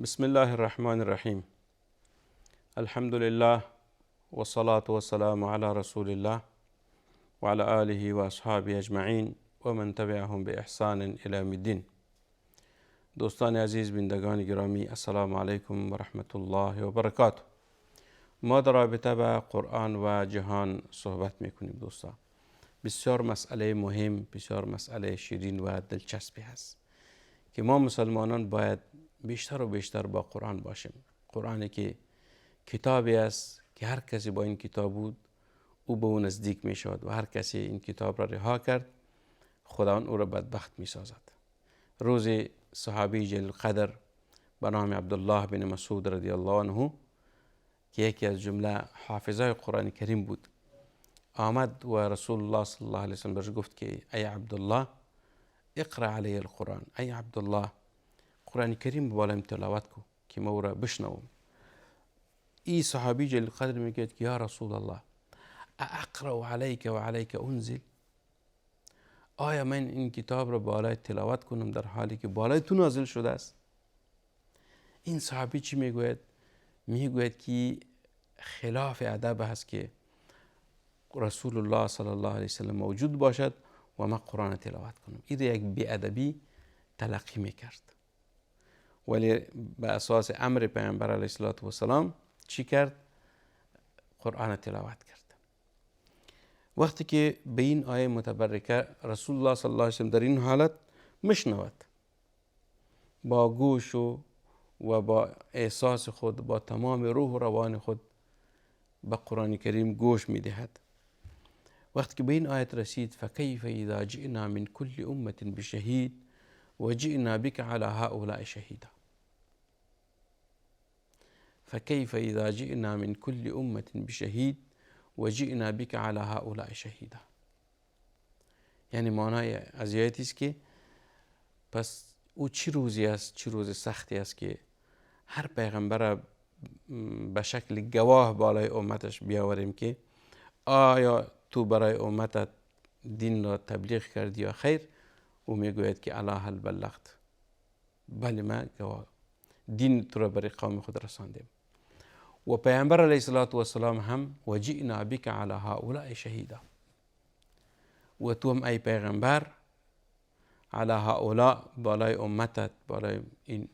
بسم الله الرحمن الرحیم. الحمد لله والصلاة والسلام على رسول الله وعلى آله وأصحابه أجمعین و من تبعهم بإحسان إلى يوم الدین. دوستان عزیز، بینندگان گرامی، السلام علیکم و رحمت الله و برکاته. ما در رابطه با قرآن و جهان صحبت میکنیم. دوستان، بسیار مسئله مهم، بسیار مسئله شیرین و دلچسبی هست که ما مسلمانان باید بیشتر و بیشتر با قرآن باشیم. قرآنی که کتابی است که هر کسی با این کتاب بود او به او نزدیک می شود و هر کسی این کتاب را رها کرد خداوند او را بدبخت می سازد. روز صحابی جلیل قدر به نام عبدالله بن مسعود رضی الله عنه که یکی از جمله حافظای قرآن کریم بود آمد و رسول الله صلی الله علیه و سلم برش گفت که ای عبدالله اقرأ علی القرآن، ای عبدالله قرآن کریم بالایم تلاوت کو که ما او را بشنوم. این صحابی جلیل قدر میگه که یا رسول الله اقرأ علیک و علیک انزل، آیا من این کتاب را بالای تلاوت کنم در حالی که بالای تو نازل شده است؟ این صحابی چی میگوید؟ میگوید که خلاف ادب هست که رسول الله صلی الله علیه وسلم موجود باشد و ما قرآن تلاوت کنم. این یک بی‌ادبی تلقی میکرد، ولی به اساس امر پیامبر علیه السلام چی کرد؟ قرآن تلاوت کرد. وقتی که به این آیه متبرکه رسول الله صلی الله علیه وسلم در این حالت مشنود، با گوش و با احساس خود، با تمام روح و روان خود به قرآن کریم گوش میدهد. وقتی که به این آیت رسید فکیف اذا جئنا من کل امة بشهید و جئنا بک علی هؤلاء شهیدا، فكيف إذا جئنا من كل أمة بشهيد وجئنا بك على هؤلاء شهيدا. یعنی معنای از آیتی است که پس او چی روزی است، چی روز سختی است که هر پیغمبر به شکل گواه بالای امتش بیاوریم که آیا تو برای امتت دین را تبلیغ کردی یا خیر؟ او میگوید که الا هل بلغت، بله من گواه دین تو را برای قوم خود رساندیم. و پیامبر علیه السلام هم و جئنا بک علی هؤلاء شهیدا، و تو هم ای پیغمبر علی هؤلاء بالای امتت، بالای این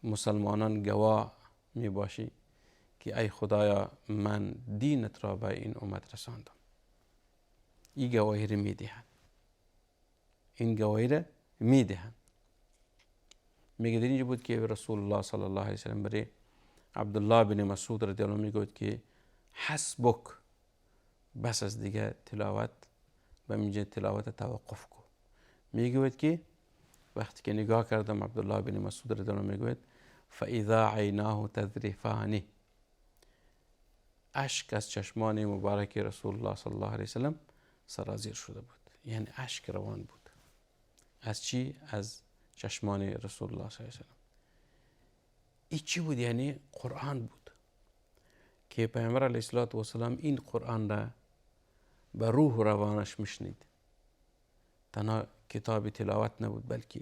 مسلمانان گواه می باشی که ای خدایا من دینت را به این امت رساندم. این گواهی را می دهند، این گواهی را می دهند. میگه در اینجا بود که رسول الله صلی الله علیه وسلم برای عبدالله بن مسعود رضی الله عنه میگوید که حسبک، بس از دیگه تلاوت به اینجا تلاوت توقف کو. میگوید که وقتی که نگاه کردم عبدالله بن مسعود رضی الله عنه میگوید فاذا عیناه تذرفان، اشک از چشمان مبارک رسول الله صلی الله علیه وسلم سرازیر شده بود. یعنی اشک روان بود. از چی؟ از چشمان رسول الله صلی الله علیه وسلم. این چی بود؟ یعنی قرآن بود که پیامبر علیه السلام این قرآن را به روح و روانش میشنید. تنها کتاب تلاوت نبود بلکه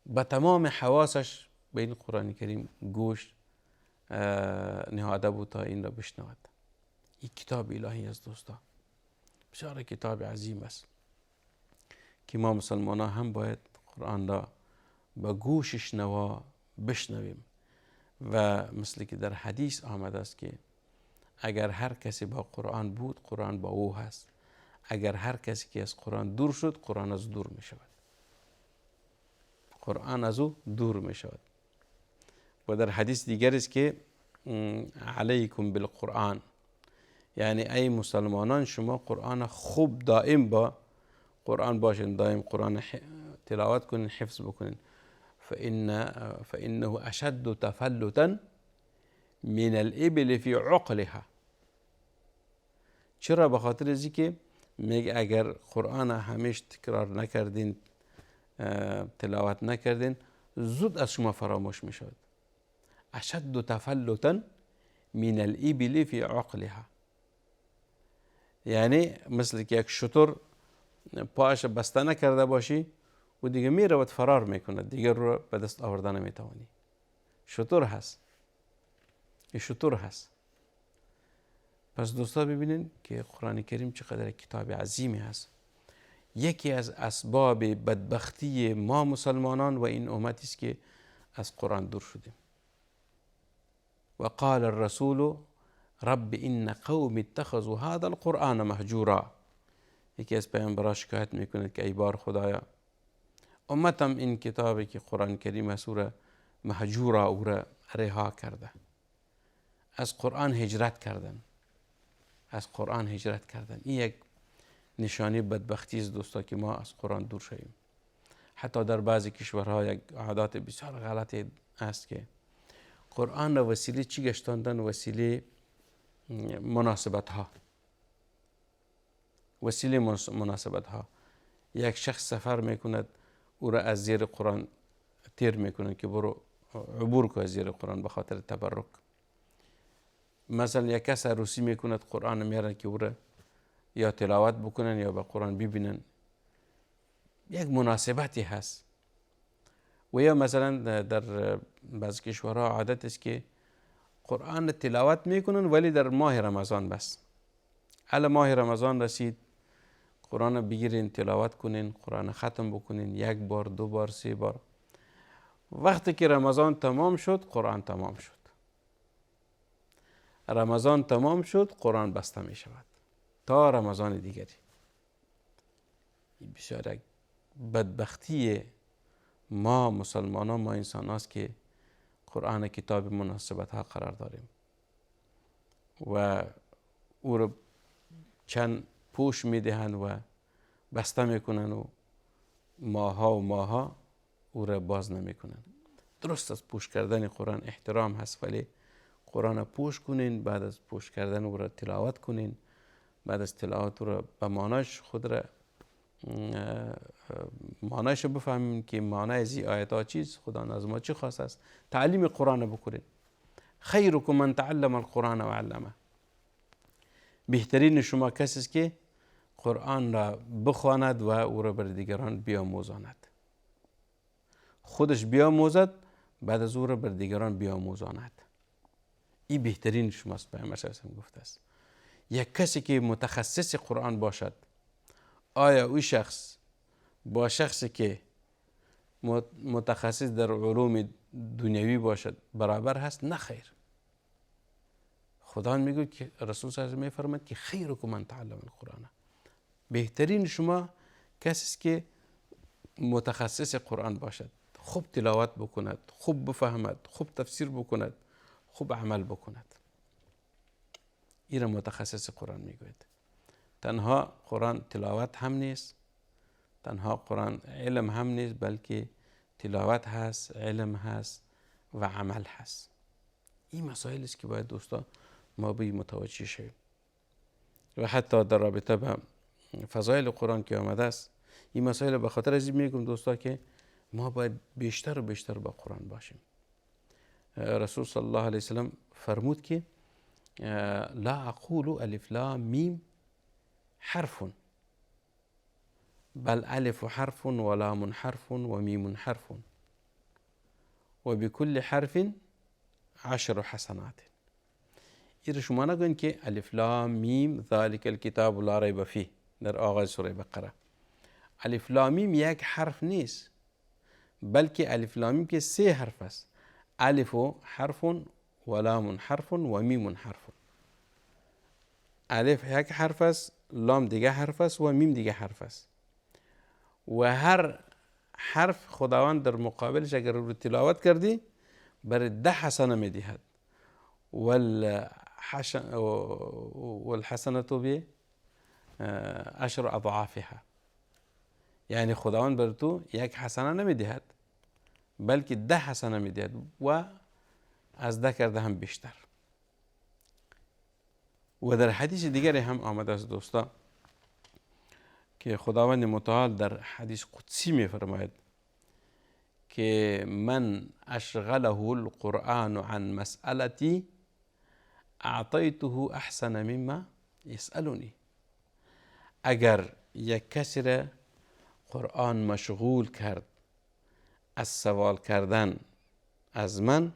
به تمام حواسش به این قرآن کریم گوش نهاده بود تا این را بشنود. این کتاب الهی است دوستا، بسیار کتاب عظیم است که ما مسلمان ها هم باید قرآن را به گوشش نوا بشنویم. و مثل که در حدیث آمده است که اگر هر کسی با قرآن بود قرآن با او هست، اگر هر کسی که از قرآن دور شد قرآن از دور می شود، قرآن از او دور می شود. و در حدیث دیگر است که علیکم بالقرآن، یعنی ای مسلمانان شما قرآن خوب دائم با قرآن باشین، دائم قرآن تلاوت کنین، حفظ بکنین. فإنه أشد تفلتا من الإبل في عقلها. چرا؟ به خاطر ازی که میگه اگر قرآن همیشه تکرار نکردین، تلاوت نکردین، زود از شما فراموش میشود. اشد تفلتا من الإبل في عقلها، یعنی مثل که یک شتر پاش بسته نکرده باشی و دیگه میرود فرار میکند، دیگه رو به دست آوردن نمیتوانی. شتر هست. این شتر هست. پس دوستا ببینین که قرآن کریم چقدر کتاب عظیمی هست. یکی از اسباب بدبختی ما مسلمانان و این امتی است که از قرآن دور شدیم. و قال الرسول رب این قوم اتخذوا هذا القرآن مهجورا. یکی از پیامبران شکایت میکند که ای بار خدایا، امتم این کتابی که قرآن کریم است او را مهجورا، او را رها کرده، از قرآن هجرت کردن، از قرآن هجرت کردن. این یک نشانی بدبختی است دوستا که ما از قرآن دور شویم. حتی در بعضی کشورها یک عادات بسیار غلطی است که قرآن را وسیله چی گشتاندن؟ وسیله مناسبت ها. وسیله مناسبت ها. یک شخص سفر میکند، او را از زیر قرآن تیر میکنند که برو عبور که از زیر قرآن به خاطر تبرک. مثلا یک کس عروسی میکند، قرآن میارن که او را یا تلاوت بکنن یا به قرآن ببینن. یک مناسبتی هست. و یا مثلا در بعض کشورها عادت است که قرآن تلاوت میکنن ولی در ماه رمضان بس. الا ماه رمضان رسید، قرآن بگیرین تلاوت کنین، قرآن ختم بکنین، یک بار، دو بار، سه بار. وقتی که رمضان تمام شد، قرآن تمام شد. رمضان تمام شد، قرآن بسته می شود تا رمضان دیگری. این بسیار یک بدبختی ما مسلمانان، ما انسان هاست که قرآن کتاب مناسبت ها قرار داریم و او رو چند پوش می دهند و بسته می کنند و ماها او را باز نمی کنند. درست از پوش کردن قرآن احترام هست، ولی قرآن پوش کنین، بعد از پوش کردن او را تلاوت کنین، بعد از تلاوت او را به معناش خود را معناش بفهمیم که معنای از این آیات ها چیست، خدا از ما چی خواست است. تعلیم قرآن بکنین. خیرکم من تعلم القرآن و علمه. بهترین شما کسی است که قرآن را بخواند و او را بر دیگران بیاموزاند. خودش بیاموزد، بعد از او را بر دیگران بیاموزاند. این بهترین شماست. پیامبر صلی الله علیه و آله گفته است یک کسی که متخصص قرآن باشد، آیا او شخص با شخصی که متخصص در علوم دنیوی باشد برابر هست؟ نه خیر. خدا میگه که رسول صلی الله علیه و آله میفرماید که خیرکم من تعلم القرآن. بهترین شما کسی است که متخصص قرآن باشد، خوب تلاوت بکند، خوب بفهمد، خوب تفسیر بکند، خوب عمل بکند. این را متخصص قرآن میگوید. تنها قرآن تلاوت هم نیست، تنها قرآن علم هم نیست، بلکه تلاوت هست، علم هست و عمل هست. این مسائل است که باید دوستا ما به متوجه شویم. و حتی در رابطه با فضایل قرآن که آمده است، این مسائل به خاطر از این میگم دوستا که ما باید بیشتر و بیشتر با قرآن باشیم. رسول صلی الله علیه وسلم فرمود که لا اقول الف لام میم حرف بل الف حرف و لام حرف و میم حرف و بكل حرف 10 حسنات. این شما نگوین که الف لام میم ذالک الکتاب لا ریب فیه در آغاز سوره بقره. الف لام میم یک حرف نیست، بلکه الف لام میم که 3 حرف است. الف حرف و لام حرف و میم حرف. الف یک حرف است، لام دیگه حرف است و میم دیگه حرف است. و هر حرف خداوند در مقابلش اگر رو تلاوت کردی برای 10 حسنه میدهد. والحسنه به 10 اضعافها. یعنی خداوند بر تو یک حسنه نمیدهد، بلکه 10 حسنه میدهد و از 10 کرده هم بیشتر. و در حدیث دیگری هم آمده است دوستا که خداوند متعال در حدیث قدسی میفرماید که من اشغله القرآن عن مسئلتی اعطیته احسن مما یسألنی. اگر یک کسی را قرآن مشغول کرد از سوال کردن از من،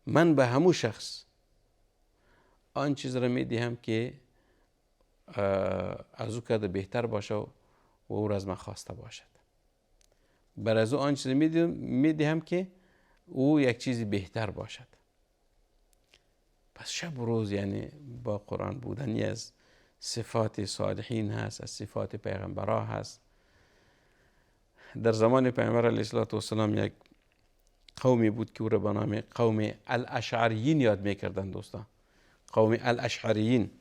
من به همون شخص آن چیز را میدهم که از او کرده بهتر باشه و او را از من خواسته باشد. بر از او آن چیز میدهم که او یک چیزی بهتر باشد. پس شب و روز یعنی با قرآن بودنی از صفات صالحین هست، از صفات پیغمبرها هست. در زمان پیغمبر علیه السلام یک قومی بود که او را به نام قوم الاشعریین یاد میکردن. دوستان، قوم الاشعریین،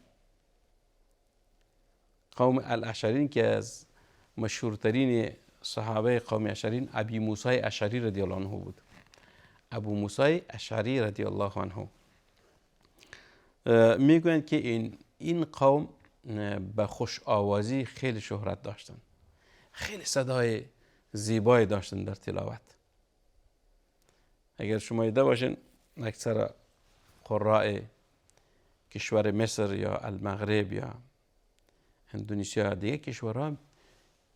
قوم الاشعریین که از مشهورترین صحابه قوم اشعریین ابی موسی اشعری رضی الله عنه بود. ابو موسی اشعری رضی الله عنه میگویند که این قوم به خوش آوازی خیلی شهرت داشتن، خیلی صدای زیبایی داشتن در تلاوت. اگر شما دیده باشین اکثر قراء کشور مصر یا المغرب یا اندونزیا دیگه کشورها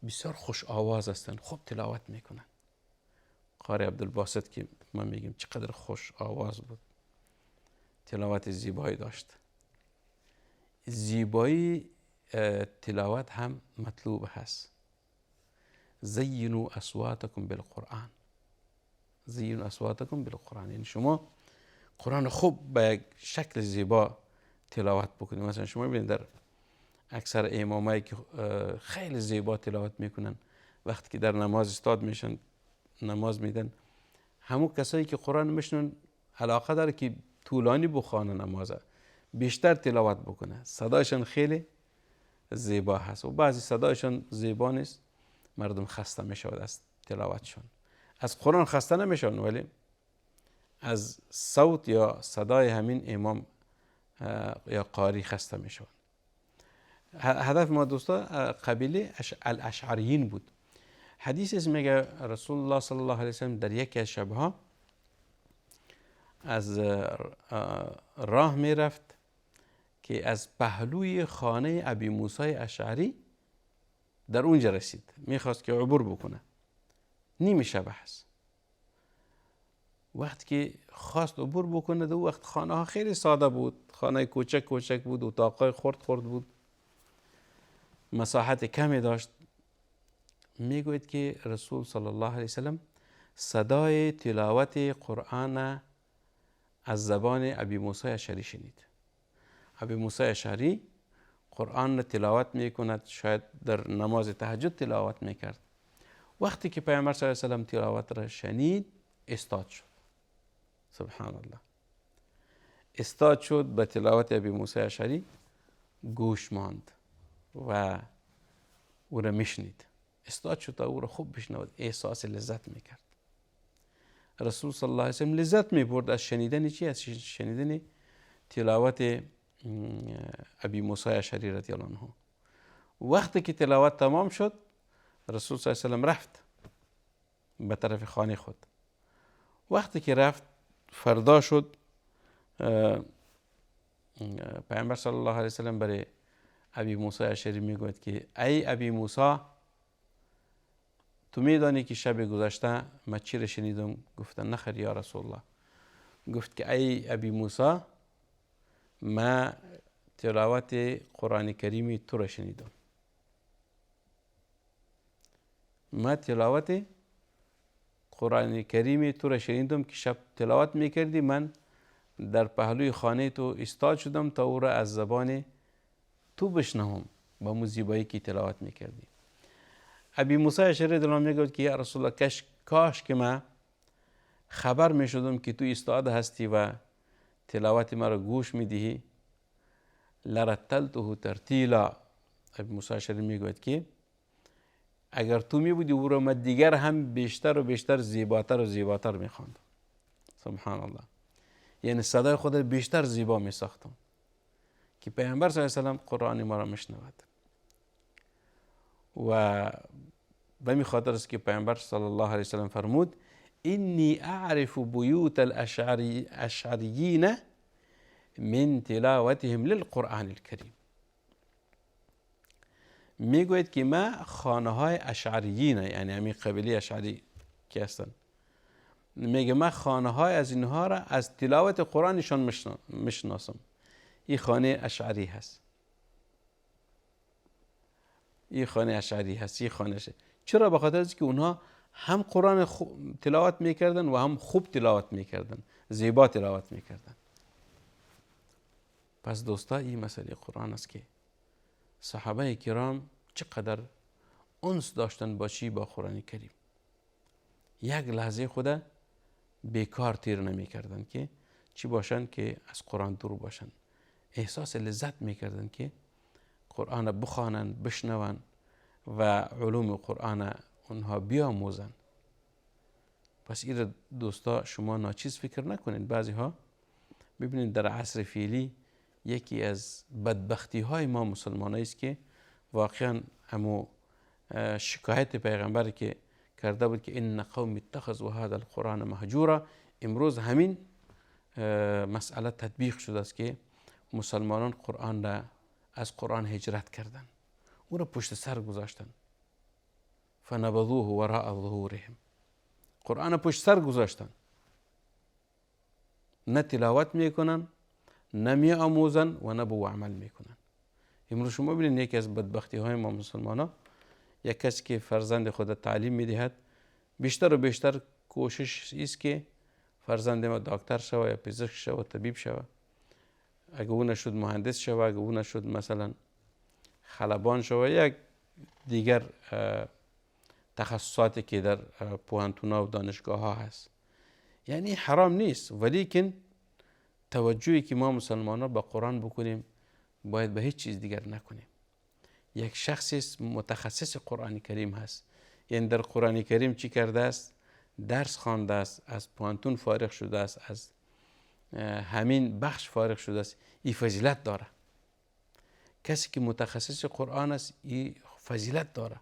بسیار خوش آواز هستند، خوب تلاوت میکنن. قاری عبدالباسط که ما میگیم چقدر خوش آواز بود، تلاوت زیبایی داشت. زیبایی تلاوت هم مطلوب هست. زینوا اصواتکم بالقرآن، زینوا اصواتکم بالقرآن، یعنی شما قرآن خوب به یک شکل زیبا تلاوت بکنید. مثلا شما ببینید در اکثر امامایی که خیلی زیبا تلاوت میکنن، وقتی که در نماز استاد میشن نماز میدن، همون کسایی که قرآن میشنن علاقه داره که طولانی بخوانه، نماز بیشتر تلاوت بکنه. صدایشان خیلی زیبا هست و بعضی صدایشان زیبا نیست، مردم خسته میشود از تلاوتشون. از قرآن خسته نمیشون ولی از صوت یا صدای همین امام یا قاری خسته میشون. هدف ما دوستا قبیله الاشعریین بود. حدیث میگه رسول الله صلی الله علیه وسلم در یکی از شبها از راه میرفت که از پهلوی خانه ابی موسی اشعری در اونجا رسید، میخواست که عبور بکنه. نیمه شب هست. وقتی که خواست عبور بکنه، دو وقت خانه ها خیلی ساده بود، خانه کوچک کوچک بود، اتاقای خرد خرد بود، مساحت کمی داشت. میگوید که رسول صلی الله علیه وسلم صدای تلاوت قرآن از زبان ابی موسی اشعری شنید. ابی موسی اشعری قرآن را تلاوت میکند، شاید در نماز تهجد تلاوت میکرد. وقتی که پیامبر صلی الله علیه وسلم تلاوت را شنید استاد شد. سبحان الله، استاد شد به تلاوت ابی موسی اشعری، گوش ماند و او را میشنید. استاد شد تا او را خوب بشنود، احساس لذت میکرد. رسول صلی الله علیه وسلم لذت میبرد از شنیدن چی؟ از شنیدن تلاوت ابی موسی اشعری رضی الله عنه. وقتی که تلاوت تمام شد، رسول صلی الله علیه وسلم رفت به طرف خانه خود. وقتی که رفت فردا شد، پیامبر صلی الله علیه وسلم برای ابی موسی اشعری میگوید که ای ابی موسی، تو میدانی که شب گذشته من چی را شنیدم؟ گفتن نخیر یا رسول الله. گفت که ای ابی موسی، من تلاوت قرآن کریم تو را شنیدم. من تلاوت قرآن کریم تو را شنیدم که شب تلاوت میکردی، من در پهلوی خانه تو استاد شدم تا او را از زبان تو بشنوم با موزیبایی که تلاوت میکردی. ابی موسی اشعری رضی الله عنه میگوید که یا رسول الله، کاش که من خبر میشدم که تو استاد هستی و تلاوت مرا گوش میدهی، لرتلته ترتیلا. ابی موسی اشعری میگوید که اگر تو میبودی او را من دیگر هم بیشتر و بیشتر زیباتر و زیباتر میخواندم. سبحان الله، یعنی صدای خود بیشتر زیبا میساختم که پیامبر صلی الله علیه و سلم قرآن ما را مشنود. و به می خاطر است که پیامبر صلی الله علیه و سلم فرمود انی اعرف بیوت الاشعریین من تلاوتهم للقرآن الکریم. میگوید که من خانه های اشعریین، یعنی همین قبیله اشعری که هستن، میگه من خانه های از اینها را از تلاوت قرآنشان میشناسم. این خانه اشعری هست، این خانه اشعری هست، این خانه چرا؟ به خاطر اینکه اونها هم قرآن تلاوت میکردن و هم خوب تلاوت میکردن، زیبا تلاوت میکردن. پس دوستا این مسئله قرآن است که صحابه کرام چقدر انس داشتن با چی؟ با قرآن کریم. یک لحظه خود بیکار تیر نمی کردن که چی باشن که از قرآن دور باشن. احساس لذت می کردن که قرآن بخوانن، بشنون و علوم قرآن اونها بیاموزن. پس این دوستا شما ناچیز فکر نکنید. بعضی ها ببینید در عصر فعلی یکی از بدبختی های ما مسلمان است که واقعا همو شکایت پیغمبر که کرده بود که ان قوم اتخذوا هذا القرآن مهجورا، امروز همین مسئله تطبیق شده است که مسلمانان قرآن را از قرآن هجرت کردن، او را پشت سر گذاشتن. فنبذوه وراء ظهورهم، قرآن پشت سر گذاشتن، نه تلاوت میکنن، نه می آموزن و نه به عمل میکنن. امروز شما ببینید یکی از بدبختی های ما مسلمان ها، یک کسی که فرزند خود تعلیم میدهد بیشتر و بیشتر کوشش است که فرزند ما دکتر شود یا پزشک شود، طبیب شود. اگه او نشد مهندس شود، اگه او نشد مثلا خلبان شود، یک دیگر تخصصاتی که در پوهنتون‌ها و دانشگاه ها هست. یعنی حرام نیست، ولیکن توجهی که ما مسلمان ها به قرآن بکنیم باید به هیچ چیز دیگر نکنیم. یک شخص متخصص قرآن کریم هست، یعنی در قرآن کریم چی کرده است؟ درس خوانده است، از پوهنتون فارغ شده است، از همین بخش فارغ شده است. این فضیلت داره. کسی که متخصص قرآن است این فضیلت داره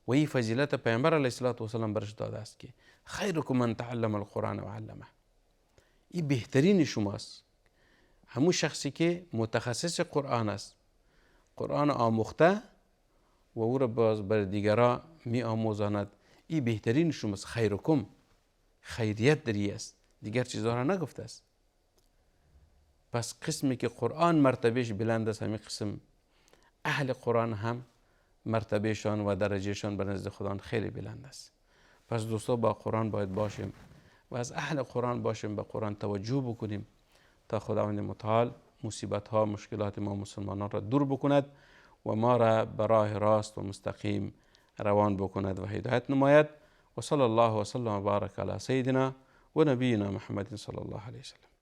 و این فضیلت پیامبر علیه السلام برش داده است که خیرکم من تعلم القرآن و علمه. این بهترین شماست، همون شخصی که متخصص قرآن است، قرآن آموخته و او را باز بر دیگران می آموزاند. این بهترین شماست. خیرکم، خیریت دری است، دیگر چیزها را نگفته است. پس قسمی که قرآن مرتبهش بلند است، همین قسم اهل قرآن هم مرتبهشان و درجهشان به نزد خدا خیلی بلند است. پس دوستا با قرآن باید باشیم و از اهل قرآن باشیم، به قرآن توجه بکنیم تا خداوند متعال مصیبت ها، مشکلات ما مسلمانان را دور بکند و ما را به راه راست و مستقیم روان بکند و هدایت نماید. و صلی الله و سلم و بارک علی سیدنا و نبینا محمد صلی الله علیه و سلم.